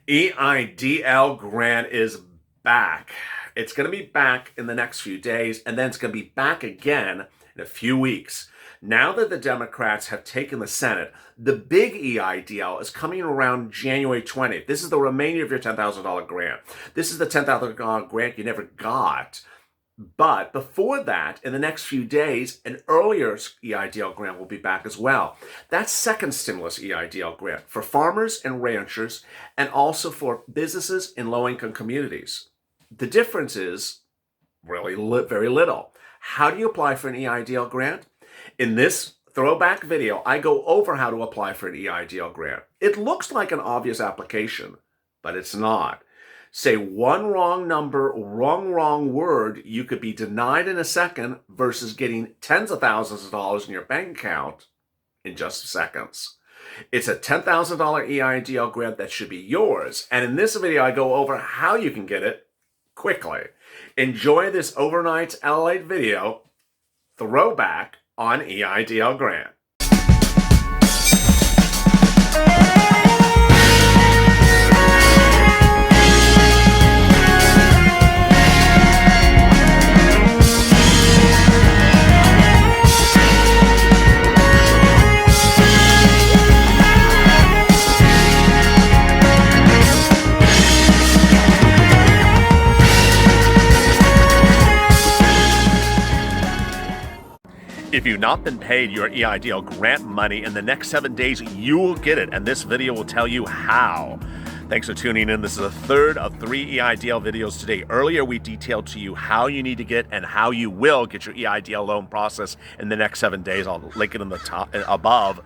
Eidl grant is back. It's going to be back in the next few days, and then it's going to be back again in a few weeks. Now that the Democrats have taken the Senate, the big EIDL is coming around January 20th. This is the remainder of your $10,000 grant. This is the $10,000 grant you never got. But before that, in the next few days, an earlier EIDL grant will be back as well. That's second stimulus EIDL grant for farmers and ranchers, and also for businesses in low-income communities. The difference is really very little. How do you apply for an EIDL grant? In this throwback video, I go over how to apply for an EIDL grant. It looks like an obvious application, but it's not. Say one wrong number, wrong word, you could be denied in a second versus getting tens of thousands of dollars in your bank account in just seconds. It's a $10,000 EIDL grant that should be yours. And in this video, I go over how you can get it quickly. Enjoy this overnight Lalate video throwback on EIDL grant. If you've not been paid your EIDL grant money in the next 7 days, you will get it, and this video will tell you how. Thanks for tuning in. This is the third of 3 EIDL videos today. Earlier, we detailed to you how you need to get and how you will get your EIDL loan process in the next 7 days. I'll link it in the top above.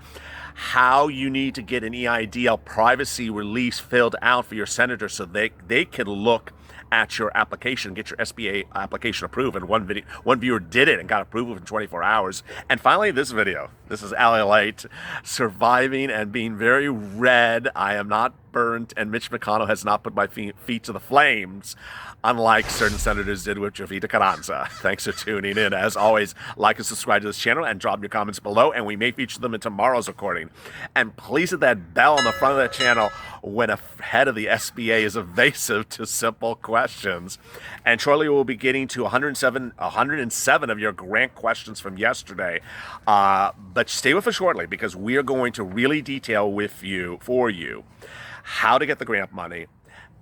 How you need to get an EIDL privacy release filled out for your senator so they can look at your application, get your SBA application approved. And one viewer did it and got approved within 24 hours. And finally, this video. This is Lalate, surviving and being very red. I am not burnt, and Mitch McConnell has not put my feet to the flames, unlike certain senators did with Jovita Carranza. Thanks for tuning in. As always, like and subscribe to this channel and drop your comments below, and we may feature them in tomorrow's recording. And please hit that bell on the front of the channel when a head of the SBA is evasive to simple questions. And shortly we'll be getting to 107 of your grant questions from yesterday. But stay with us shortly, because we are going to really detail for you how to get the grant money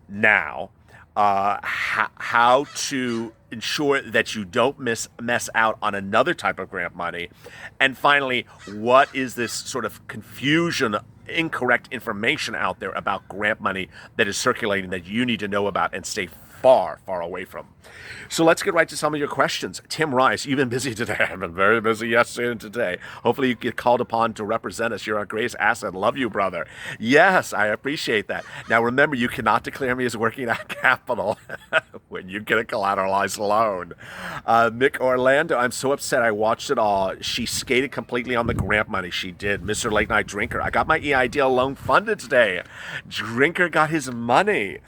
now, how to ensure that you don't mess out on another type of grant money, and finally, what is this sort of confusion, incorrect information out there about grant money that is circulating that you need to know about and stay far away from. So let's get right to some of your questions. Tim Rice, you've been busy today. I've been very busy yesterday and today. Hopefully you get called upon to represent us. You're our greatest asset. Love you, brother. Yes, I appreciate that. Now remember, you cannot declare me as working at capital when you get a collateralized loan. Mick Orlando, I'm so upset. I watched it all. She skated completely on the grant money. She did. Mr. Late Night Drinker, I got my EIDL loan funded today. Drinker got his money.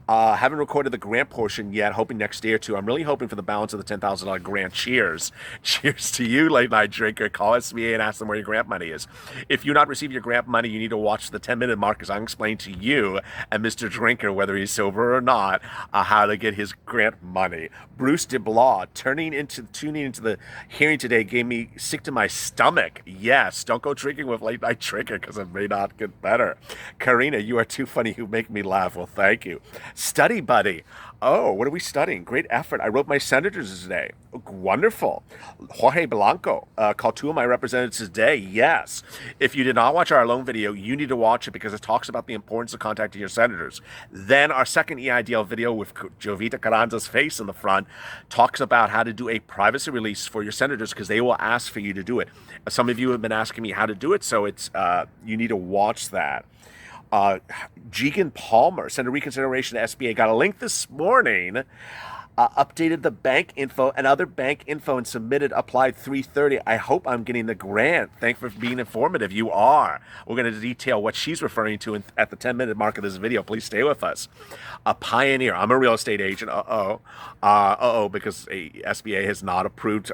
Haven't recorded the grant portion yet, hoping next day or two. I'm really hoping for the balance of the $10,000 grant. Cheers. Cheers to you, Late Night Drinker. Call SBA and ask them where your grant money is. If you not receive your grant money, you need to watch the 10-minute mark as I explain to you and Mr. Drinker, whether he's sober or not, how to get his grant money. Bruce DeBlaw, tuning into the hearing today gave me sick to my stomach. Yes, don't go drinking with Late Night Drinker because it may not get better. Karina, you are too funny. You make me laugh. Well, thank you. Study buddy. Oh, what are we studying? Great effort. I wrote my senators today. Wonderful. Jorge Blanco called 2 of my representatives today. Yes. If you did not watch our loan video, you need to watch it because it talks about the importance of contacting your senators. Then our second EIDL video with Jovita Carranza's face in the front talks about how to do a privacy release for your senators because they will ask for you to do it. Some of you have been asking me how to do it, so it's you need to watch that. Jegan Palmer, Senator Reconsideration to SBA, got a link this morning Updated the bank info and other bank info and submitted, applied 330. I hope I'm getting the grant. Thanks for being informative. You are. We're going to detail what she's referring to at the 10-minute mark of this video. Please stay with us. A pioneer. I'm a real estate agent. Because SBA has not approved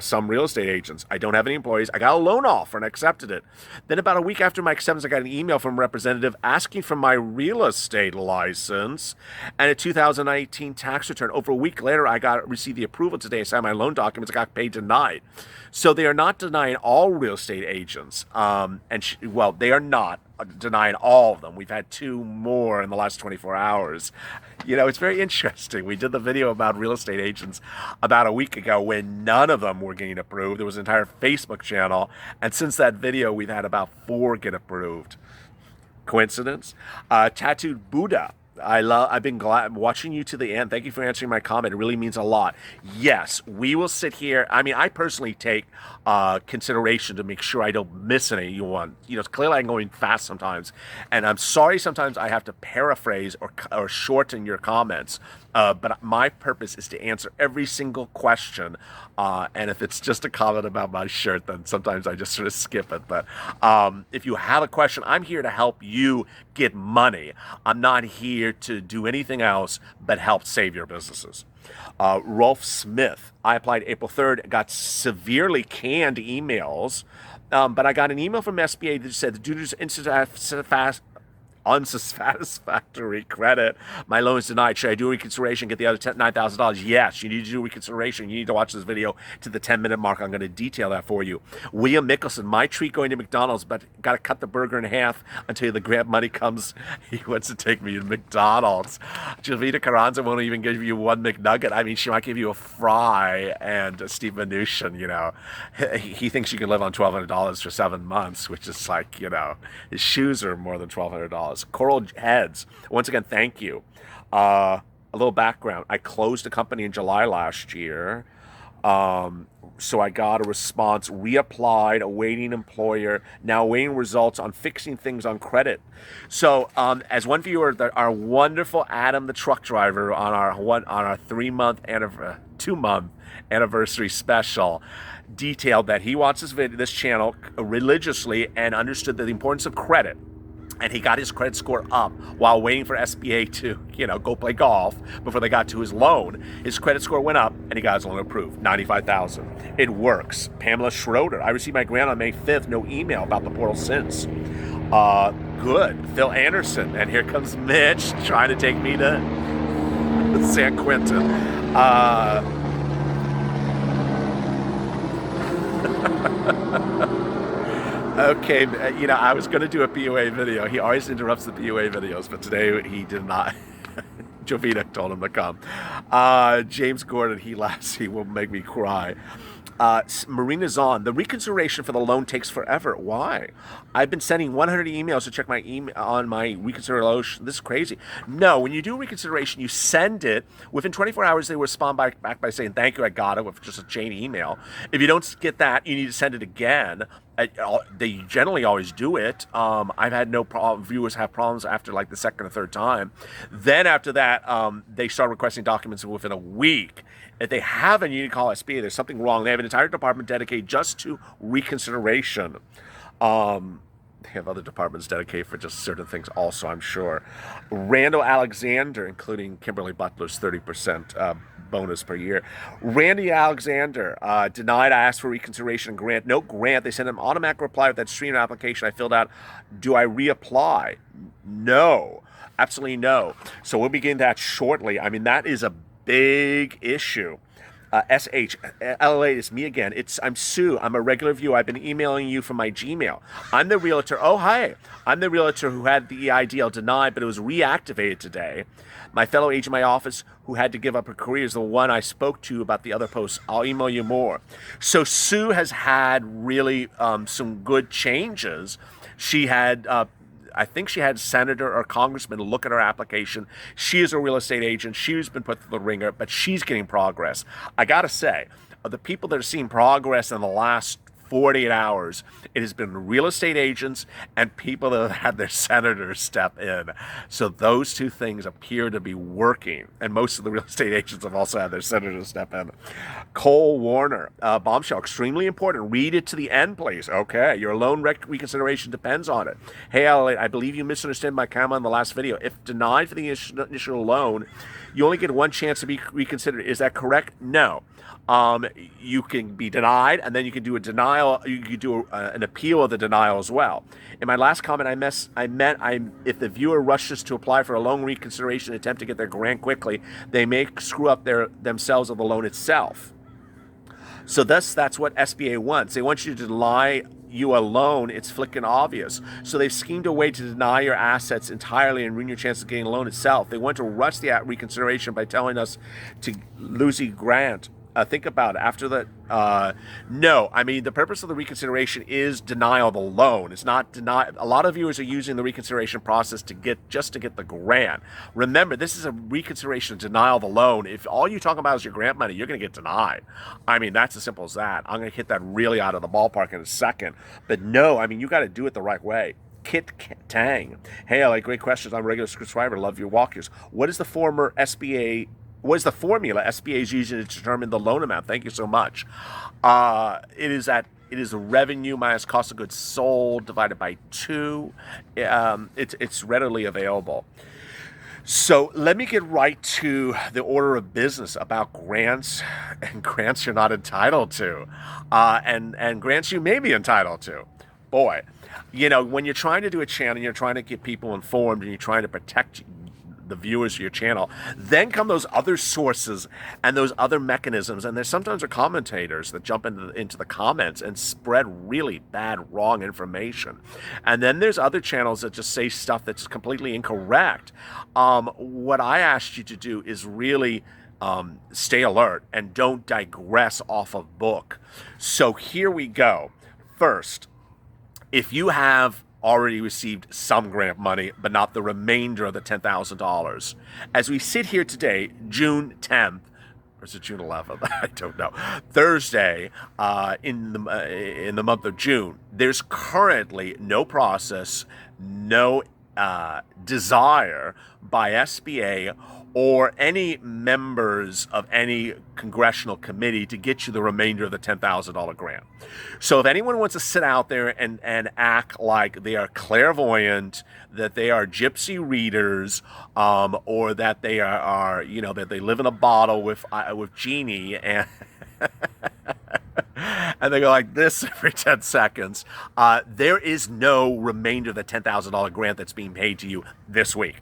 some real estate agents. I don't have any employees. I got a loan offer and accepted it. Then about a week after my acceptance, I got an email from a representative asking for my real estate license and a 2019 tax return. Over a week later, I received the approval today. I signed my loan documents. I got paid tonight. So they are not denying all real estate agents. They are not denying all of them. We've had 2 more in the last 24 hours. It's very interesting. We did the video about real estate agents about a week ago when none of them were getting approved. There was an entire Facebook channel. And since that video, we've had about 4 get approved. Coincidence? Tattooed Buddha. I've been glad watching you to the end. Thank you for answering my comment. It really means a lot. Yes, we will sit here. I mean, I personally take consideration to make sure I don't miss anyone. Clearly I'm going fast sometimes, and I'm sorry sometimes I have to paraphrase or shorten your comments. But my purpose is to answer every single question. And if it's just a comment about my shirt, then sometimes I just sort of skip it. But if you have a question, I'm here to help you get money. I'm not here to do anything else but help save your businesses. Rolf Smith. I applied April 3rd, got severely canned emails. But I got an email from SBA that said, due to unsatisfactory credit, my loan is denied. Should I do a reconsideration, get the other $9,000? Yes, you need to do a reconsideration. You need to watch this video to the 10-minute mark. I'm going to detail that for you. William Mickelson, my treat going to McDonald's, but got to cut the burger in half until the grant money comes. He wants to take me to McDonald's. Jovita Carranza won't even give you 1 McNugget. I mean, she might give you a fry. And Steve Mnuchin, he thinks you can live on $1,200 for 7 months, which is like, his shoes are more than $1,200. Coral Heads, once again, thank you. A little background. I closed a company in July last year. So I got a response, reapplied, awaiting employer, now awaiting results on fixing things on credit. So as one viewer, our wonderful Adam the truck driver on our 2-month anniversary special detailed that he watched this channel religiously and understood the importance of credit. And he got his credit score up while waiting for SBA to, go play golf before they got to his loan. His credit score went up, and he got his loan approved, $95,000. It works. Pamela Schroeder. I received my grant on May 5th. No email about the portal since. Good. Phil Anderson. And here comes Mitch trying to take me to San Quentin. Okay, I was going to do a PUA video. He always interrupts the PUA videos, but today he did not. Jovita told him to come. James Gordon, he laughs. He will make me cry. Marina Zahn, the reconsideration for the loan takes forever. Why? I've been sending 100 emails to check my email on my reconsideration. This is crazy. No, when you do reconsideration, you send it. Within 24 hours, they respond back by saying, thank you, I got it, with just a chain email. If you don't get that, you need to send it again. They generally always do it. I've had no problem. Viewers have problems after like the second or third time. Then after that, they start requesting documents within a week. If they haven't, you need to call SBA. There's something wrong. They have an entire department dedicated just to reconsideration. They have other departments dedicated for just certain things also, I'm sure. Randall Alexander, including Kimberly Butler's 30% bonus per year. Randy Alexander, denied. I asked for reconsideration and grant. No grant. They sent an automatic reply with that streamed application I filled out. Do I reapply? No. Absolutely no. So we'll begin that shortly. I mean, that is a big issue. SH, Lalate, it's me again. I'm Sue. I'm a regular viewer. I've been emailing you from my Gmail. I'm the realtor. Oh, hi. I'm the realtor who had the Eidl denied, but it was reactivated today. My fellow agent in my office who had to give up her career is the one I spoke to about the other posts. I'll email you more. So Sue has had really some good changes. She had... I think she had senator or congressman look at her application. She is a real estate agent. She's been put through the ringer, but she's getting progress. I got to say, of the people that are seeing progress in the last 48 hours, it has been real estate agents and people that have had their senators step in. So those two things appear to be working. And most of the real estate agents have also had their senators step in. Cole Warner, bombshell, extremely important. Read it to the end, please. Okay, your loan reconsideration depends on it. Hey, Lalate, I believe you misunderstood my comment in the last video. If denied for the initial loan, you only get one chance to be reconsidered. Is that correct? No. You can be denied, and then you can do a denial. You can do an appeal of the denial as well. In my last comment, I meant if the viewer rushes to apply for a loan reconsideration and attempt to get their grant quickly, they may screw up themselves of the loan itself. So thus, that's what SBA wants. They want you to deny you a loan. It's flicking obvious. So they've schemed a way to deny your assets entirely and ruin your chance of getting a loan itself. They want to rush the reconsideration by telling us to lose the grant. Think about it. After that, no. I mean, the purpose of the reconsideration is denial of the loan. It's not deny. A lot of viewers are using the reconsideration process to get the grant. Remember, this is a reconsideration denial of the loan. If all you talk about is your grant money, you're going to get denied. I mean, that's as simple as that. I'm going to hit that really out of the ballpark in a second. But no, I mean, you got to do it the right way. Kit Tang. Hey, I like great questions. I'm a regular subscriber. Love your walkthroughs. What is the formula SBA is using to determine the loan amount? Thank you so much. It is the revenue minus cost of goods sold divided by 2. It's readily available. So let me get right to the order of business about grants and grants you're not entitled to, and grants you may be entitled to. Boy, you know, when you're trying to do a channel, you're trying to get people informed, and you're trying to protect the viewers of your channel, then come those other sources and those other mechanisms, and there's sometimes commentators that jump into the comments and spread really bad, wrong information. And then there's other channels that just say stuff that's completely incorrect. What I asked you to do is really stay alert and don't digress off of book. So here we go. First, if you have already received some grant money, but not the remainder of the $10,000. As we sit here today, June 10th, or is it June 11th? I don't know. Thursday, in the month of June, there's currently no process, no desire by SBA or any members of any congressional committee to get you the remainder of the $10,000 grant. So if anyone wants to sit out there and act like they are clairvoyant, that they are gypsy readers, or that they are that they live in a bottle with genie and and they go like this every 10 seconds. There is no remainder of the $10,000 grant that's being paid to you this week.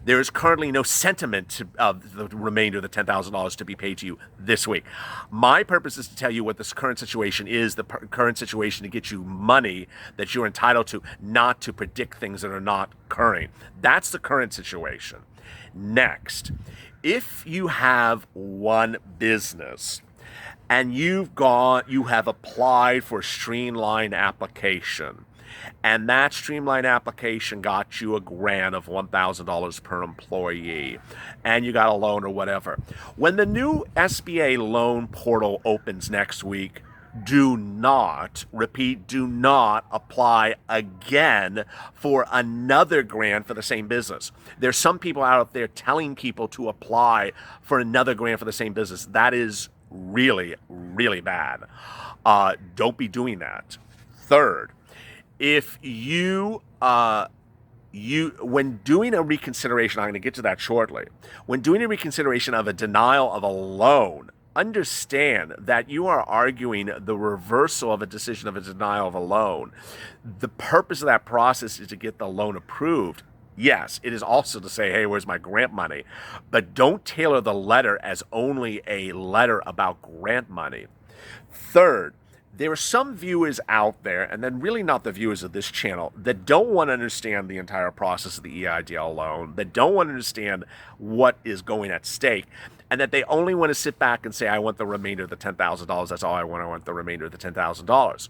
There is currently no sentiment of the remainder of the $10,000 to be paid to you this week. My purpose is to tell you what this current situation is, the current situation to get you money that you're entitled to, not to predict things that are not occurring. That's the current situation. Next, if you have one business and you have applied for a streamlined application, and that streamlined application got you a grant of $1,000 per employee, and you got a loan or whatever. When the new SBA loan portal opens next week, do not apply again for another grant for the same business. There's some people out there telling people to apply for another grant for the same business. That is really, really bad. Don't be doing that. Third, if you when doing a reconsideration, I'm going to get to that shortly. When doing a reconsideration of a denial of a loan, understand that you are arguing the reversal of a decision of a denial of a loan. The purpose of that process is to get the loan approved. Yes, it is also to say, hey, where's my grant money? But don't tailor the letter as only a letter about grant money. Third, there are some viewers out there, and then really not the viewers of this channel, that don't want to understand the entire process of the EIDL loan, that don't want to understand what is going at stake, and that they only want to sit back and say, I want the remainder of the $10,000. That's all I want the remainder of the $10,000.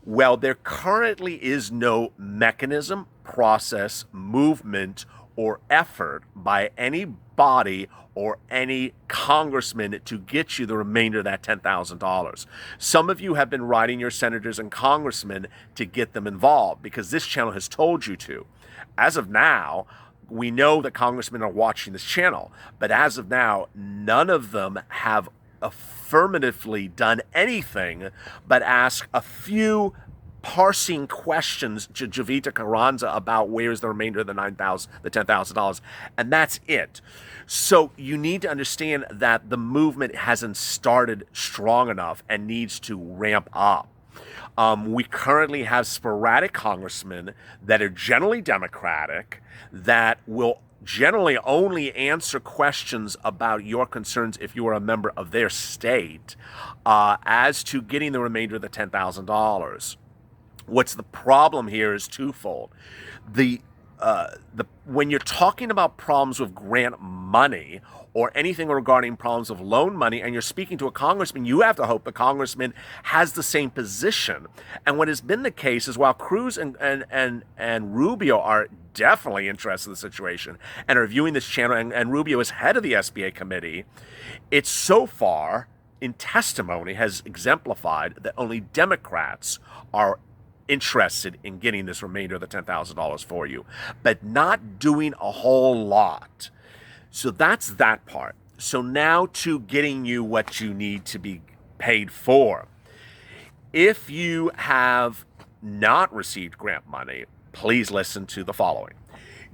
Well, there currently is no mechanism, process, movement, or effort by any body or any congressman to get you the remainder of that $10,000. Some of you have been writing your senators and congressmen to get them involved because this channel has told you to. As of now, we know that congressmen are watching this channel, but as of now, none of them have affirmatively done anything but ask a few parsing questions to Jovita Carranza about where's the remainder of the $10,000, and that's it. So you need to understand that the movement hasn't started strong enough and needs to ramp up. We currently have sporadic congressmen that are generally Democratic that will generally only answer questions about your concerns if you are a member of their state as to getting the remainder of the $10,000. What's the problem here is twofold. When you're talking about problems with grant money or anything regarding problems of loan money and you're speaking to a congressman, you have to hope the congressman has the same position. And what has been the case is while Cruz and Rubio are definitely interested in the situation and are viewing this channel, and Rubio is head of the SBA committee, it's so far in testimony has exemplified that only Democrats are interested in getting this remainder of the $10,000 for you, but not doing a whole lot. So that's that part. So now to getting you what you need to be paid for. If you have not received grant money, please listen to the following.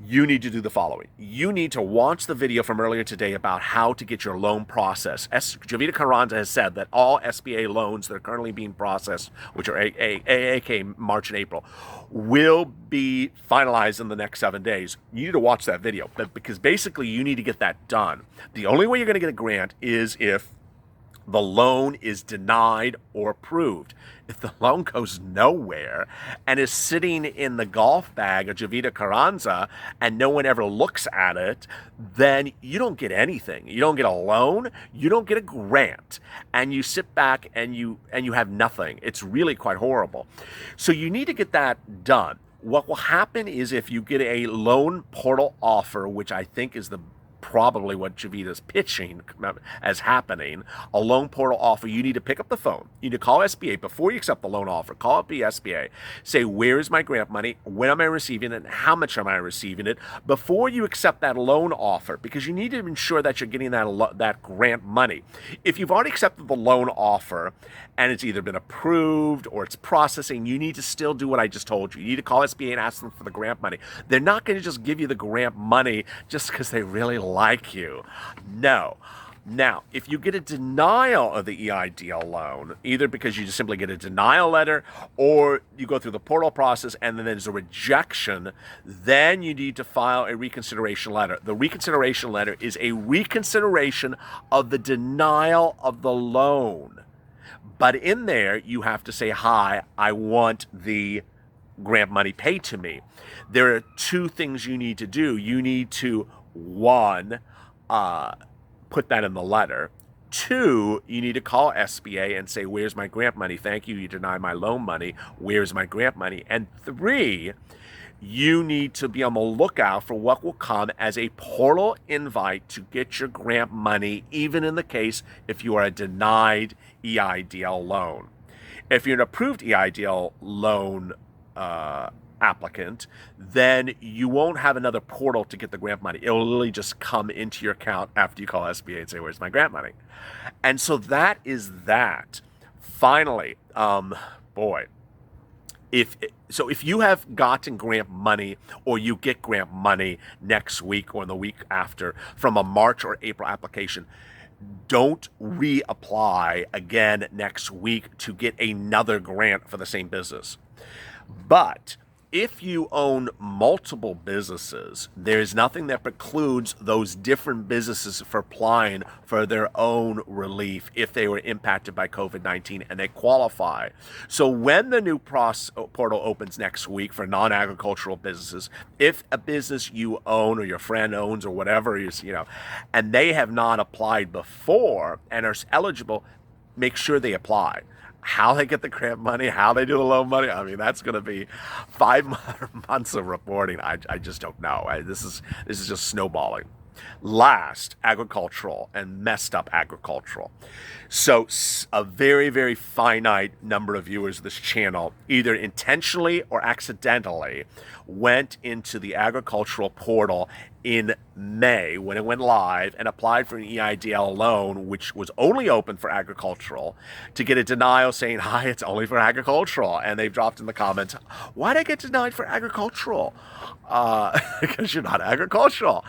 You need to do the following. You need to watch the video from earlier today about how to get your loan processed. Jovita Carranza has said that all SBA loans that are currently being processed, which are AAK March and April, will be finalized in the next 7 days. You need to watch that video because basically you need to get that done. The only way you're going to get a grant is if the loan is denied or approved. If the loan goes nowhere and is sitting in the golf bag of Jovita Carranza and no one ever looks at it, then you don't get anything. You don't get a loan, you don't get a grant, and you sit back and you have nothing. It's really quite horrible. So you need to get that done. What will happen is if you get a loan portal offer, which I think is probably what Jovita's pitching as happening, a loan portal offer, you need to pick up the phone. You need to call SBA before you accept the loan offer. Call up the SBA. Say, where is my grant money? When am I receiving it? And how much am I receiving it? Before you accept that loan offer, because you need to ensure that you're getting that grant money. If you've already accepted the loan offer and it's either been approved or it's processing, you need to still do what I just told you. You need to call SBA and ask them for the grant money. They're not going to just give you the grant money just because they really like you. No. Now, if you get a denial of the EIDL loan, either because you just simply get a denial letter or you go through the portal process and then there's a rejection, then you need to file a reconsideration letter. The reconsideration letter is a reconsideration of the denial of the loan. But in there, you have to say, hi, I want the grant money paid to me. There are two things you need to do. You need to, one, put that in the letter. Two, you need to call SBA and say, where's my grant money? Thank you, you denied my loan money. Where's my grant money? And three, you need to be on the lookout for what will come as a portal invite to get your grant money, even in the case if you are a denied EIDL loan. If you're an approved EIDL loan applicant, then you won't have another portal to get the grant money. It'll literally just come into your account after you call SBA and say, where's my grant money? And so that is that. Finally, if you have gotten grant money or you get grant money next week or in the week after from a March or April application, don't reapply again next week to get another grant for the same business. But if you own multiple businesses, there's nothing that precludes those different businesses from applying for their own relief if they were impacted by COVID-19 and they qualify. So when the new portal opens next week for non-agricultural businesses, if a business you own or your friend owns or whatever is, and they have not applied before and are eligible, make sure they apply. How they get the grant money, how they do the loan money. I mean, that's going to be 5 months of reporting. I just don't know. This is just snowballing. Last, agricultural and messed up agricultural. So a very, very finite number of viewers of this channel, either intentionally or accidentally, went into the agricultural portal in May when it went live and applied for an EIDL loan, which was only open for agricultural, to get a denial saying, hi, it's only for agricultural. And they've dropped in the comments, why did I get denied for agricultural? Because you're not agricultural.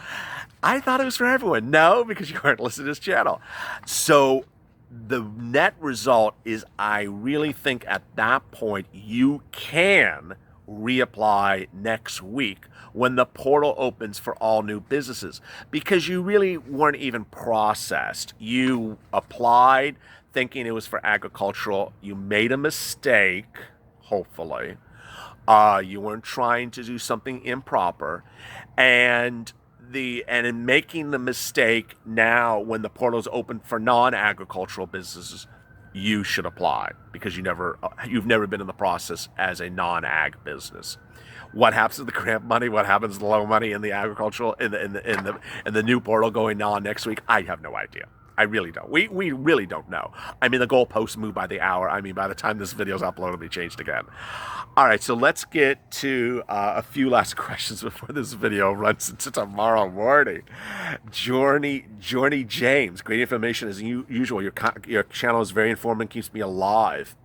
I thought it was for everyone. No, because you weren't listening to this channel. So the net result is I really think at that point you can reapply next week when the portal opens for all new businesses, because you really weren't even processed. You applied thinking it was for agricultural. You made a mistake, hopefully. You weren't trying to do something improper. And in making the mistake now, when the portal is open for non-agricultural businesses, you should apply because you've never been in the process as a non-ag business. What happens to the grant money? What happens to the loan money in the agricultural in the new portal going on next week? I have no idea. I really don't. We really don't know. I mean, the goalposts move by the hour. I mean, by the time this video is uploaded, it'll be changed again. All right, so let's get to a few last questions before this video runs into tomorrow morning. Journey James, great information as usual. Your channel is very informative and keeps me alive.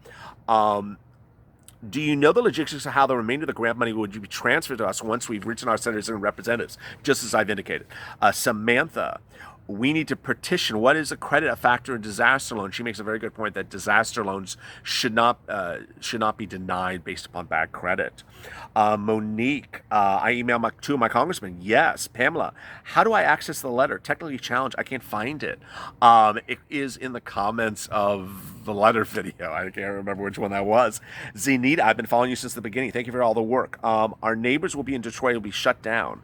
Do you know the logistics of how the remainder of the grant money would be transferred to us once we've written our senators and representatives, just as I've indicated? Samantha, we need to petition. What is a credit factor in disaster loans? She makes a very good point that disaster loans should not be denied based upon bad credit. Monique, I emailed two of my congressmen. Yes. Pamela, how do I access the letter? Technically challenged. I can't find it. It is in the comments of the letter video. I can't remember which one that was. Zenita, I've been following you since the beginning. Thank you for all the work. Our neighbors will be in Detroit. Will be shut down.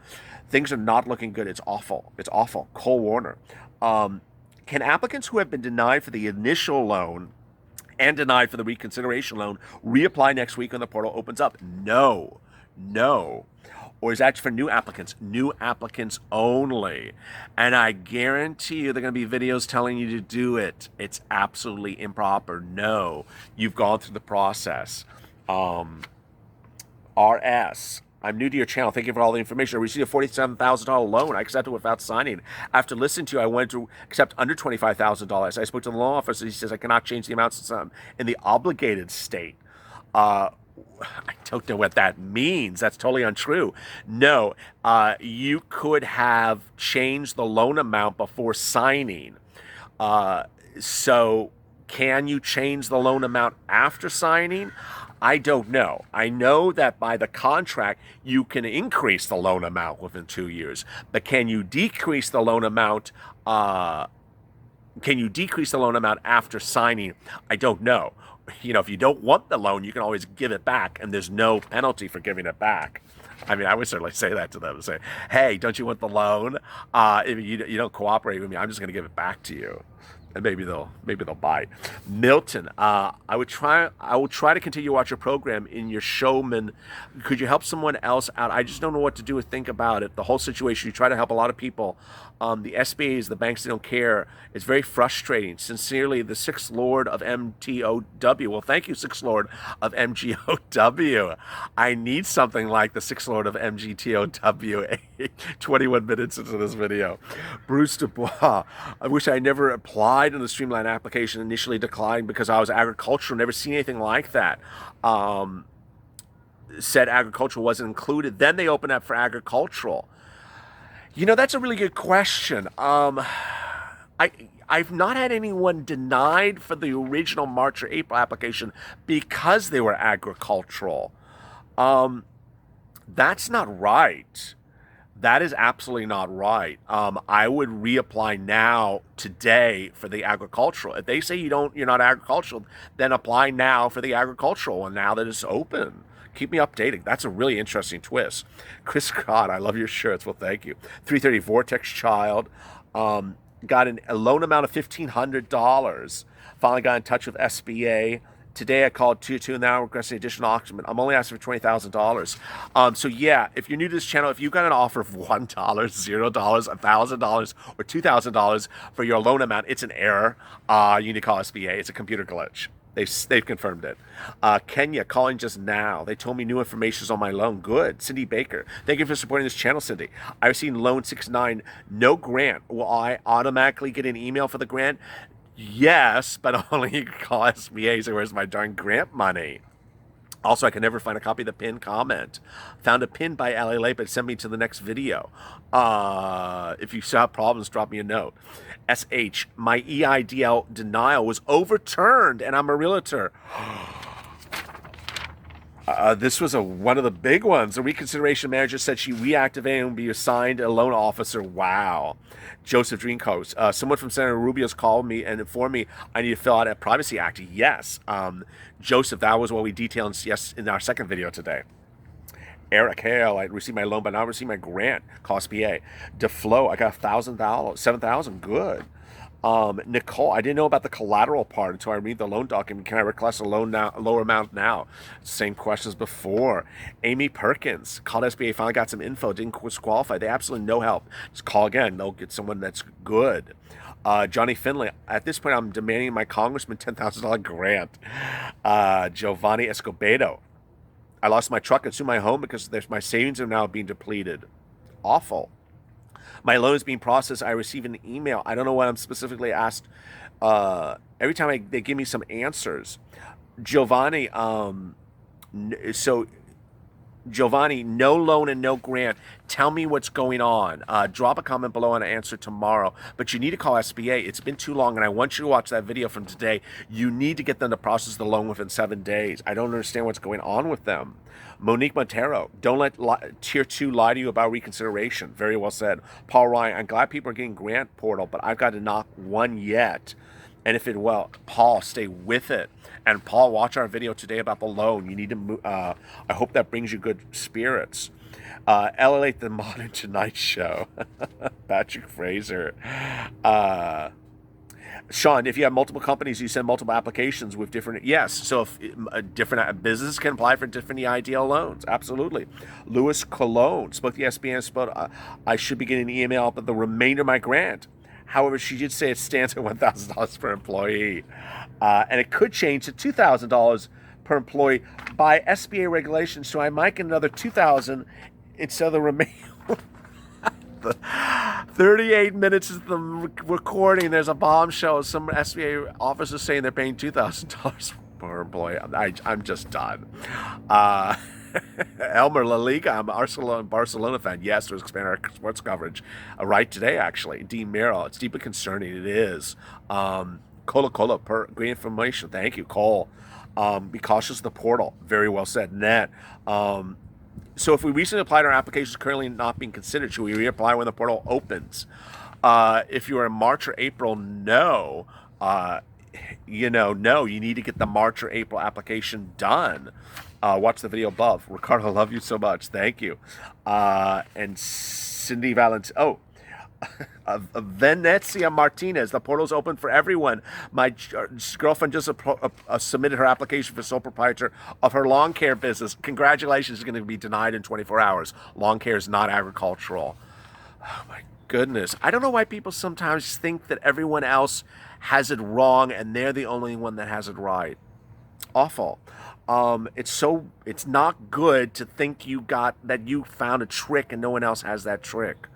Things are not looking good. It's awful. It's awful. Cole Warner. Can applicants who have been denied for the initial loan and denied for the reconsideration loan reapply next week when the portal opens up? No. Or is that for new applicants? New applicants only. And I guarantee you there are going to be videos telling you to do it. It's absolutely improper. No. You've gone through the process. RS. I'm new to your channel. Thank you for all the information. I received a $47,000 loan. I accepted without signing. After listening to you, I went to accept under $25,000. I spoke to the loan officer. He says I cannot change the amounts in the obligated state. I don't know what that means. That's totally untrue. No, you could have changed the loan amount before signing. So can you change the loan amount after signing? I don't know. I know that by the contract, you can increase the loan amount within 2 years. But can you decrease the loan amount? After signing? I don't know. You know, if you don't want the loan, you can always give it back, and there's no penalty for giving it back. I mean, I would certainly say that to them and say, hey, don't you want the loan? If you don't cooperate with me, I'm just going to give it back to you. And maybe they'll buy. Milton, I will try to continue to watch your program in your showman. Could you help someone else out? I just don't know what to do or think about it. The whole situation. You try to help a lot of people. The SBAs, the banks, they don't care. It's very frustrating. Sincerely, the Sixth Lord of MTOW. Well, thank you, Sixth Lord of MGOW. I need something like the Sixth Lord of MGTOW. 21 minutes into this video. Bruce Dubois. I wish I never applied in the Streamline application. Initially declined because I was agricultural. Never seen anything like that. Said agricultural wasn't included. Then they opened up for agricultural. You know, that's a really good question. I've not had anyone denied for the original March or April application because they were agricultural. That's not right. That is absolutely not right. I would reapply now, today, for the agricultural. If they say you're not agricultural, then apply now for the agricultural one now that it's open. Keep me updated. That's a really interesting twist. Chris Scott, I love your shirts. Well, thank you. 330 Vortex Child. Got a loan amount of $1,500. Finally got in touch with SBA. Today I called 2 now requesting additional auction. I'm only asking for $20,000. So yeah, if you're new to this channel, if you got an offer of $1, $0, $1,000, or $2,000 for your loan amount, it's an error. You need to call SBA. It's a computer glitch. They've confirmed it. Kenya calling just now. They told me new information is on my loan. Good. Cindy Baker. Thank you for supporting this channel, Cindy. I've seen loan 69, no grant. Will I automatically get an email for the grant? Yes, but only you can call SBA. So where's my darn grant money? Also, I can never find a copy of the pinned comment. Found a pin by Lalate, but send me to the next video. If you still have problems, drop me a note. SH, my EIDL denial was overturned, and I'm a realtor. This was one of the big ones. The reconsideration manager said she reactivated and will be assigned a loan officer. Wow. Joseph Dreamcoast. Someone from Senator Rubio's called me and informed me I need to fill out a Privacy Act. Yes. Joseph, that was what we detailed in our second video today. Eric Hale, I received my loan, but now I received my grant. Cost PA. DeFlo, I got $1,000, $7,000. Good. Nicole, I didn't know about the collateral part until I read the loan document. Can I request a loan now, a lower amount now? Same questions before. Amy Perkins, called SBA, finally got some info, didn't disqualify. They absolutely no help. Just call again. They'll get someone that's good. Johnny Finley, at this point, I'm demanding my congressman $10,000 grant. Giovanni Escobedo, I lost my truck and soon my home because my savings are now being depleted. Awful. My loan is being processed. I receive an email. I don't know what I'm specifically asked. Every time they give me some answers. Giovanni, Giovanni, no loan and no grant. Tell me what's going on. Drop a comment below and I'll answer tomorrow. But you need to call SBA. It's been too long, and I want you to watch that video from today. You need to get them to process the loan within 7 days. I don't understand what's going on with them. Monique Montero, don't let Tier 2 lie to you about reconsideration. Very well said. Paul Ryan, I'm glad people are getting grant portal, but I've got to knock one yet. And if it will, Paul, stay with it. And Paul, watch our video today about the loan. You need to. I hope that brings you good spirits. Lalate, the Modern Tonight Show. Patrick Fraser. Sean, if you have multiple companies, you send multiple applications with different. Yes, so if different businesses can apply for different EIDL loans. Absolutely. Louis Cologne spoke to the SBA and spoke. I should be getting an email about the remainder of my grant. However, she did say it stands at $1,000 per employee. And it could change to $2,000 per employee by SBA regulations. So I might get another $2,000 instead of the remaining. 38 minutes is the recording. There's a bombshell. Some SBA officers saying they're paying $2,000 per employee. I'm just done. Elmer La Liga, I'm a Barcelona fan. Yes, let's expand our sports coverage. Right today, actually. Dean Merrill, it's deeply concerning. It is. Cola, great information. Thank you, Cole. Be cautious of the portal. Very well said. Net. So if we recently applied, our application is currently not being considered. Should we reapply when the portal opens? If you are in March or April, no. No, you need to get the March or April application done. Watch the video above. Ricardo, I love you so much. Thank you. And Cindy Valentine. Oh, Venezia Martinez. The portal's open for everyone. My girlfriend just submitted her application for sole proprietor of her lawn care business. Congratulations. It's going to be denied in 24 hours. Lawn care is not agricultural. Oh, my goodness. I don't know why people sometimes think that everyone else has it wrong and they're the only one that has it right. Awful. It's not good to think you found a trick and no one else has that trick.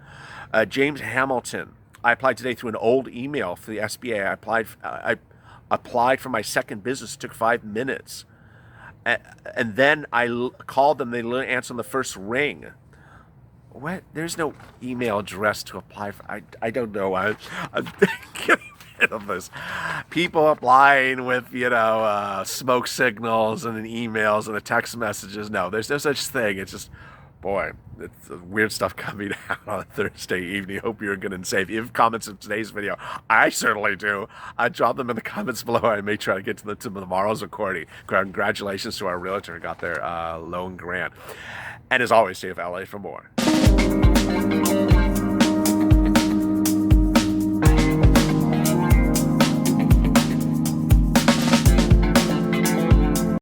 James Hamilton, I applied today through an old email for the SBA. I applied for my second business. It took 5 minutes. And then I called them. They didn't answer on the first ring. What? There's no email address to apply for. I don't know. I'm getting rid of this. People applying with, smoke signals and emails and the text messages. No, there's no such thing. It's just, boy, it's weird stuff coming out on a Thursday evening. Hope you're good and safe. If you have comments in today's video, I certainly do. Drop them in the comments below. I may try to get to tomorrow's recording. Congratulations to our realtor who got their loan grant. And as always, stay with LA for more.